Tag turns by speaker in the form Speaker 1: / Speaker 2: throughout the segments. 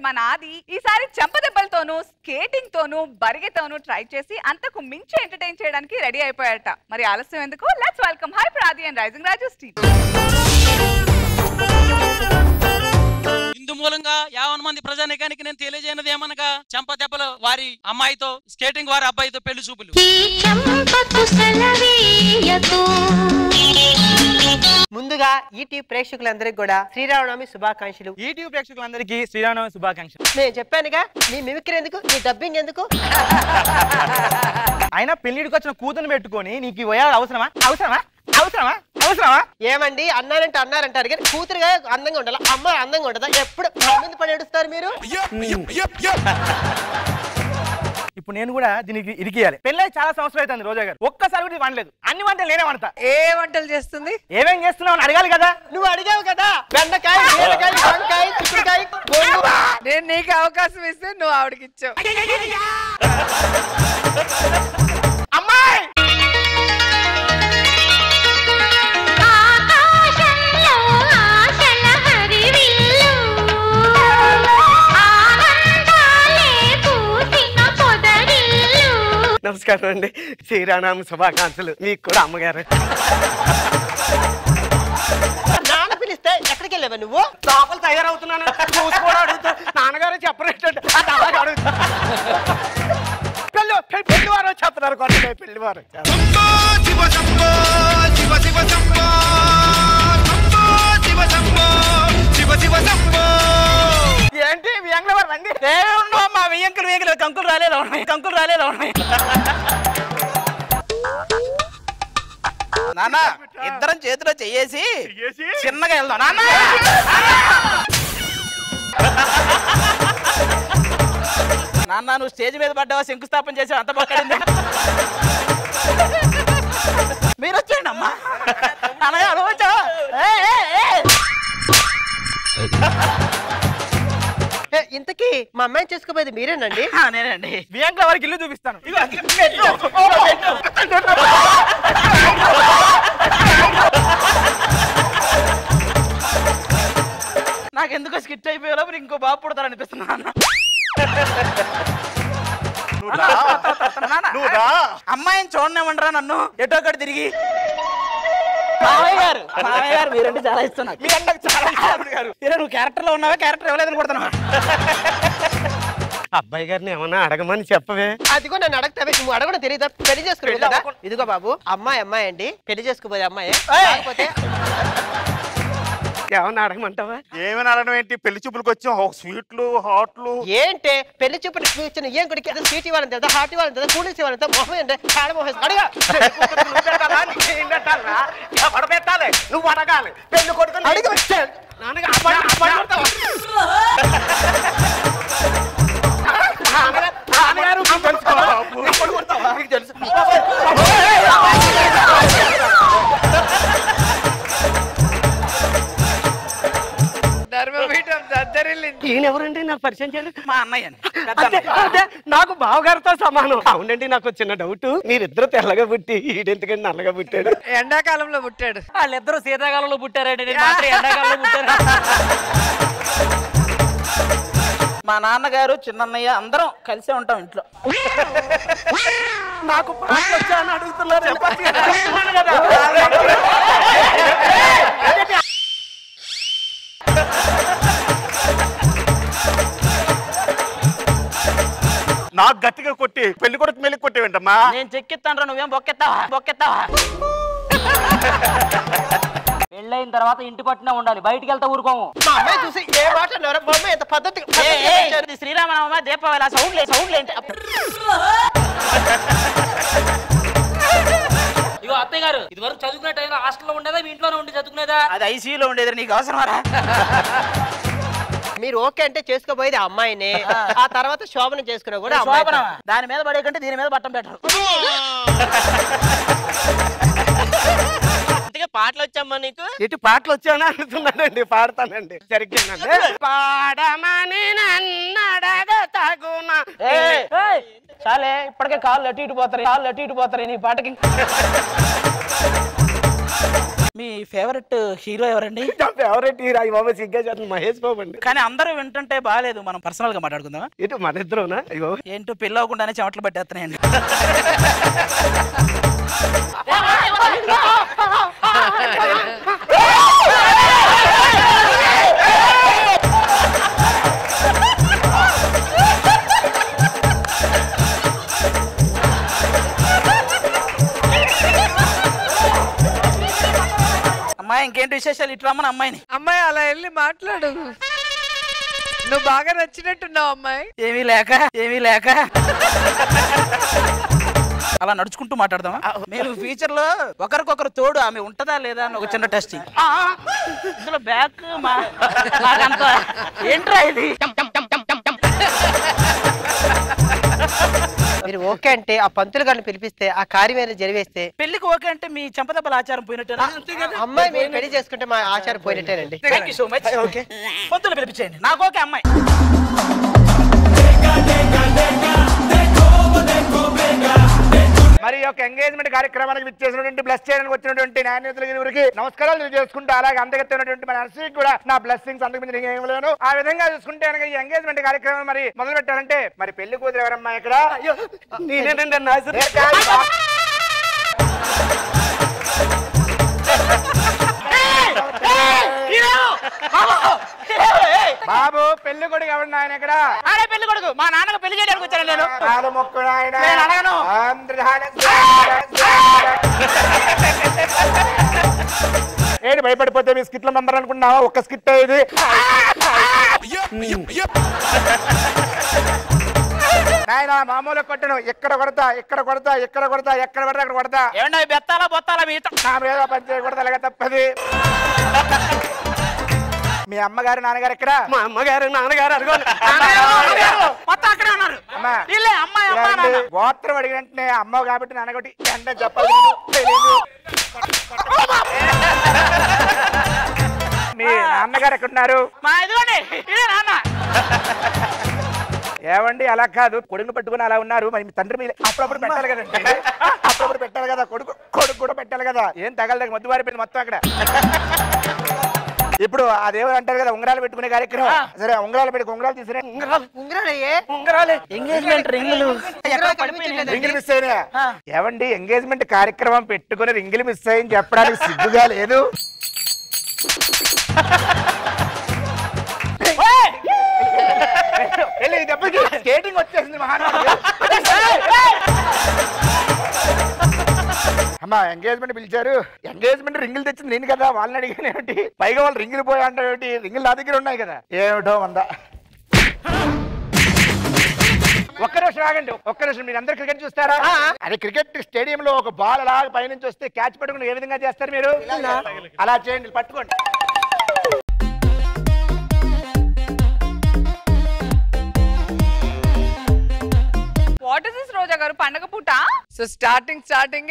Speaker 1: మన ఆది ఈసారి చెంపదెబ్బలతోనూ స్కేటింగ్ తోనూ బరిగెతోనూ ట్రై చేసి అంతకు మించి ఎంటర్టైన్ చేయడానికి రెడీ అయిపోయారట. మరి ఆలస్యం ఎందుకు, లెట్స్ వెల్కమ్ హైపర్ ఆది అండ్ రైజింగ్ రాజు టీమ్.
Speaker 2: ఇందు మూలంగా 50 మంది ప్రజానికానికి నేను తెలియజేయనది ఏమనగా చెంపదెబ్బలు వారి అమ్మాయితో, స్కేటింగ్ వారి అబ్బాయితో పెళ్లి చూపులు.
Speaker 3: ముందుగా ఈటీవీ ప్రేక్షకులందరికీ కూడా శ్రీరామనవమి శుభాకాంక్షలు.
Speaker 4: ఈటీవీ ప్రేక్షకులందరికీ శ్రీరామనవమి శుభాకాంక్షలు.
Speaker 3: నేను చెప్పానుగా నీ మిమిక్రీ ఎందుకు, నీ డబ్బింగ్ ఎందుకు?
Speaker 4: అయినా పెళ్లిడికి వచ్చిన కూతురు పెట్టుకొని నీకు ఈ వయాలు అవసరమా అవసరమా అవసరమా అవసరమా?
Speaker 3: ఏమండి అన్నారంటే అన్నారంటారు కానీ కూతురుగా అందంగా ఉండాలి, అమ్మ అందంగా ఉంటుందా? ఎప్పుడు ముందు పడి ఏడుస్తారు మీరు.
Speaker 4: ఇప్పుడు నేను కూడా దీనికి ఇరికియాలి. పెళ్ళై చాలా సంవత్సరం అవుతుంది రోజా గారు, ఒక్కసారి కూడా వండలేదు. అన్ని వంటలు నేనే వండుతా.
Speaker 5: ఏ వంటలు చేస్తుంది?
Speaker 4: ఏమేం చేస్తున్నావు అని అడగాలి కదా.
Speaker 3: నువ్వు అడిగావు కదా, బెండకాయ, బీరకాయ, వంకాయ, చిక్కుడుకాయ.
Speaker 5: నేను నీకు అవకాశం ఇస్తే నువ్వు ఆవిడకి ఇచ్చావు.
Speaker 4: అమ్మాయి
Speaker 3: నమస్కారం అండి, శ్రీరామనవమి శుభాకాంక్షలు. మీకు కూడా అమ్మగారు. నాన్న పిలిస్తే ఎక్కడికి వెళ్ళావా నువ్వు? లోపల తయారవుతున్నాను చూసుకోవడం అడుగుతా. నాన్నగారు చెప్పరేటంటే అడుగుతా. పెళ్లి వారు చెప్తున్నారు, కొత్త పెళ్లి వారు. ఏంటి వ్యంగ్ల వారు రండి.
Speaker 4: మా వెయ్యంకులు వేయగల కంకులు రాలేదు కంకులు రాలేదు. నాన్న ఇద్దరం చేతిలో చెయ్యేసి చిన్నగా వెళ్దాం. నాన్న నాన్న నువ్వు స్టేజ్ మీద పడ్డావా, శంకుస్థాపన చేసావు, అంత పక్కడింది. మీరు వచ్చేయండి అమ్మా. నాన్నగా అనుభవించా.
Speaker 3: ఇంతకీ మా అమ్మాయిని చేసుకోబోయేది మీరేనండి?
Speaker 4: నేనండి. వ్యంగ్ల వారికి ఇల్లు చూపిస్తాను. నాకెందుకో స్కిట్ అయిపోయేలా ఇంకో బాబు పుడతారు అనిపిస్తున్నా. అమ్మాయిని చూడనేమంటారా నన్ను ఎటో ఒకటి తిరిగి. మామయ్య గారు మీరంటే చాలా ఇష్టం నాకు. నువ్వు క్యారెక్టర్ లో ఉన్నావా, క్యారెక్టర్ ఇవ్వలేదని కొడుతున్నావా?
Speaker 3: అబ్బాయి గారిని ఏమన్నా అడగమని చెప్పవే. అదిగో నన్ను అడగతావే, నువ్వు అడగడం తెలియదా? పెళ్లి చేసుకునే కదా. ఇదిగో బాబు, అమ్మాయి అండి, పెళ్లి చేసుకోబోయే అమ్మాయి. లేకపోతే ఏమన్నా అడగమంటావా?
Speaker 6: ఏమైనా అడగడం ఏంటి? పెళ్లి చూపులకు వచ్చాం, స్వీట్లు హాట్లు
Speaker 3: ఏంటి? పెళ్లి చూపులు ఇచ్చిన ఏం కొడుకు స్వీట్ ఇవ్వాలని తెలుదా, హాట్ ఇవ్వాలని తెలుదా, కూల్ ఇవ్వాలని మొహం ఏంటి? కాడ మొహం అడగా.
Speaker 4: పెట్టాలి, నువ్వు అడగాలి. పెళ్లి కొడుకు
Speaker 3: అడిగి వచ్చాను తెలుసు. ఈయనెవరండి నాకు పరిచయం చేయాలి?
Speaker 4: మా అన్నయ్య.
Speaker 3: నాకు బావగారితో సమానం. అవునండి, నాకు చిన్న డౌట్. మీరిద్దరు తెల్లగా పుట్టి ఈడెందుకండి నల్లగా పుట్టాడు?
Speaker 5: ఎండాకాలంలో పుట్టాడు.
Speaker 4: వాళ్ళిద్దరు శీతాకాలంలో పుట్టారండి, నేను మాత్రం ఎండాకాలంలో పుట్టాను. మా నాన్నగారు, చిన్నన్నయ్య అందరం కలిసే ఉంటాం ఇంట్లో.
Speaker 3: నాకు పాటలు వచ్చా అని అడుగుతున్నారు.
Speaker 6: నాకు గట్టిగా కొట్టి పెళ్లి కొడుకు మెల్లి కొట్టేవేంటమ్మా?
Speaker 4: నేను చెక్కిస్తాను, నువ్వేం బొక్కెత్తావా? పెళ్ళైన తర్వాత ఇంటి పట్టునే ఉండాలి, బయటికి వెళ్తా ఊరుకోము.
Speaker 3: మా అమ్మాయి చూసి ఏ మాట అన్నారు? మా అమ్మాయి ఎంత పద్ధతి.
Speaker 4: శ్రీరామనవమి, దీపావళి, సౌండ్లు ఏంటి?
Speaker 2: ఇగో అత్తయ్య గారు, ఇది వరకు చదువుకునే టైంలో హాస్టల్లో ఉండేదా, మీ ఇంట్లోనే ఉండి చదువుకునేదా?
Speaker 4: అది ఐసీయూలో ఉండేది, నీకు అవసరమారా?
Speaker 3: మీరు ఓకే అంటే చేసుకోబోయేది అమ్మాయినే, ఆ తర్వాత శోభనం చేసుకున్నా కూడా అమ్మాయి.
Speaker 4: దాని మీద పడే కంటే దీని మీద పట్టం పెట్టరు.
Speaker 3: పాటలు వచ్చామ్మా నీకు? ఇటు పాటలు వచ్చాయని అడుగుతున్నానండి, పాడతానండి. సరిగ్గానండి. పాడమని నన్నడగతగునా.
Speaker 4: చాలే, ఇప్పటికే కాళ్ళు అటు ఇటు పోతారు నీ పాటకి. మీ ఫేవరెట్ హీరో ఎవరండి?
Speaker 3: ఫేవరెట్ హీరో అయ్యి బాబు సిగ్గా చేస్తుంది మహేష్ బాబు అండి.
Speaker 4: కానీ అందరూ వింటుంటే బాగాలేదు, మనం పర్సనల్ గా మాట్లాడుకుందాం.
Speaker 3: ఇటు మన ఇద్దరునా? అయ్యో
Speaker 4: ఏంటో పెళ్ళి అవ్వకుండానే చెమటలు పట్టేస్తున్నాయండి. అమ్మాయి ఇంకేంటి విశేషాలు? ఇట్లా రమ్మని అమ్మాయిని.
Speaker 5: అమ్మాయి అలా వెళ్ళి మాట్లాడు. నువ్వు బాగా నచ్చినట్టున్నావు అమ్మాయి.
Speaker 4: ఏమీ లేక అలా నడుచుకుంటూ మాట్లాడదామా? మీరు ఫ్యూచర్ లో ఒకరికొకరు తోడు ఆమె ఉంటదా లేదా అని ఒక చిన్న టెస్టింగ్. ఇందులో బ్యాక్ ఏంట్రా ఇది?
Speaker 3: మీరు ఓకే అంటే ఆ పంతులు గారిని పిలిపిస్తే ఆ కార్యం జరివేస్తే
Speaker 4: పెళ్లికి ఓకే అంటే మీ చంపదెబ్బల ఆచారం పోయినట్టేనా?
Speaker 3: అమ్మాయి మీరు పెళ్లి చేసుకుంటే మా ఆచారం పోయినట్టేనండి.
Speaker 4: Thank you so much. Okay పంతులు పిలిపించేయండి. నాకు ఓకే అమ్మాయి.
Speaker 7: మరి యొక్క ఎంగేజ్మెంట్ కార్యక్రమానికి విచ్చేసినటువంటి బ్లెస్ చేయడానికి వచ్చినటువంటి న్యాయనేతలకి నమస్కారాలు తెలియజేసుకుంటూ అలాగే అందగత్తైనటువంటి మన నర్సరీకి కూడా నా బ్లెస్సింగ్స్ అందుకు ఏం లేను. ఆ విధంగా చూసుకుంటే కనుక ఈ ఎంగేజ్మెంట్ కార్యక్రమం మరి మొదలు పెట్టాలంటే మరి పెళ్లి కూతురు ఎవరమ్మా ఇక్కడ? బాబు పెళ్లి కొడుకు ఎవరు నాయన ఇక్కడ?
Speaker 4: అరే పెళ్లి కొడుకు మా నాన్నకు పెళ్లి చేయడానికి వచ్చాను నేను.
Speaker 7: కాలు మొక్కుడు ఆయన.
Speaker 4: నేను అడగను.
Speaker 7: ఏంటి భయపడిపోతే మీ స్కిట్ల మెంబర్ అనుకున్నావా? ఒక్క స్కిట్ ఇది. నాయన మామూలు కొట్టను. ఎక్కడ కొడతా ఎక్కడ కొడతా ఎక్కడ కొడతా ఎక్కడ కొడతా అక్కడ కొడతా.
Speaker 4: ఏమన్నా బెత్తాలా బొత్తాలా మీతో?
Speaker 7: నా మీద పని చేయకూడదు, అలాగే తప్పది. మీ అమ్మగారు నాన్నగారు ఎక్కడ?
Speaker 3: మా అమ్మగారు నాన్నగారు అడుగు
Speaker 4: మొత్తం అక్కడే ఉన్నారు.
Speaker 7: గోత్రం అడిగిన వెంటనే అమ్మ కాబట్టి నాన్నగొట్టి అంటే చెప్పాలి తెలీదు. మీ నాన్నగారు ఎక్కడున్నారు?
Speaker 4: మా ఇదిగోండి ఇదే నాన్న.
Speaker 7: ఏవండి అలా కాదు, కొడుకుని పట్టుకుని అలా ఉన్నారు. మరి మీ తండ్రి మీద అప్పుడప్పుడు పెట్టాలి కదండి. అప్పుడప్పుడు పెట్టాలి కదా, కొడుకు కూడా పెట్టాలి కదా. ఏం తగలదు, మొద్దు వారిపోయింది మొత్తం అక్కడ. ఇప్పుడు అదేమని అంటారు కదా, ఉంగరాలు పెట్టుకునే కార్యక్రమం. సరే ఉంగరాలు పెట్టి ఉంగరాలు తీసుకురా.
Speaker 4: ఎంగేజ్మెంట్ రింగులు
Speaker 7: రింగులు మిస్ అయినా? ఏవండి ఎంగేజ్మెంట్ కార్యక్రమం పెట్టుకుని రింగులు మిస్ అయ్యని చెప్పడానికి సిగ్గుగా లేదు? స్కేటింగ్ వచ్చేసింది మహానాడు. అమ్మా ఎంగేజ్మెంట్ పిలిచారు, ఎంగేజ్మెంట్ రింగులు తెచ్చింది నేను కదా, వాళ్ళని అడిగాను ఏమిటి? పైగా వాళ్ళు రింగులు పోయి అంటారు ఏమిటి? రింగులు నా దగ్గర ఉన్నాయి కదా. ఏమిటో వంద. ఒక్క నిమిషం ఆగండి, ఒక్క నిమిషం. మీరు అందరు క్రికెట్ చూస్తారా? అదే క్రికెట్ స్టేడియం లో ఒక బాల్ అలా పైనుంచి వస్తే క్యాచ్ పట్టుకుని ఏ విధంగా చేస్తారు మీరు? అలా చేయండి, పట్టుకోండి.
Speaker 1: వాట్ ఇస్ దిస్ రోజా గారు, పండగ పూట?
Speaker 5: సో స్టార్టింగ్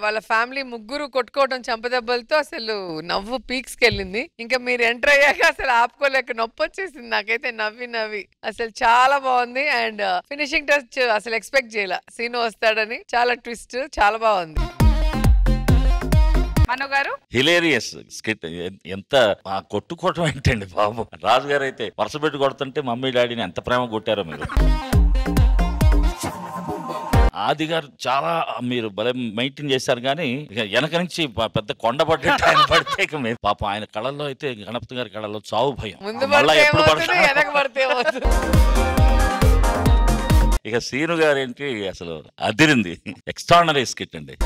Speaker 5: వాళ్ళ ఫ్యామిలీ ముగ్గురు కొట్టుకోవడం చంపదెబ్బలతో అసలు నవ్వు పీక్స్ కెళ్ళింది. ఇంకా మీరు ఎంటర్ అయ్యాక అసలు ఆపుకోలేక నొప్పి వచ్చేసింది నాకైతే నవ్వి అసలు చాలా బాగుంది. అండ్ ఫినిషింగ్ టచ్ అసలు ఎక్స్పెక్ట్ చేయాల సీను వస్తాడని. చాలా ట్విస్ట్, చాలా బాగుంది.
Speaker 1: మను గారు
Speaker 8: హిలేరియస్ స్కిట్. ఎంత కొట్టుకోవటం ఏంటండి బాబు. రాజు గారు అయితే వరుస పెట్టి కొడుతుంటే మమ్మీ డాడీని ఎంత ప్రేమ కొట్టారో మీరు. ఆది గారు చాలా మీరు భలే మెయింటైన్ చేశారు. కానీ వెనక నుంచి పెద్ద కొండ పడ్డ ఆయన పడితే ఇక మీరు పాపం ఆయన కళల్లో అయితే గణపతి గారి కళల్లో చావు భయం. ఇక సీను గారు ఏంటి అసలు అదిరింది. ఎక్స్ట్రాడినరీ స్కిట్ అండి.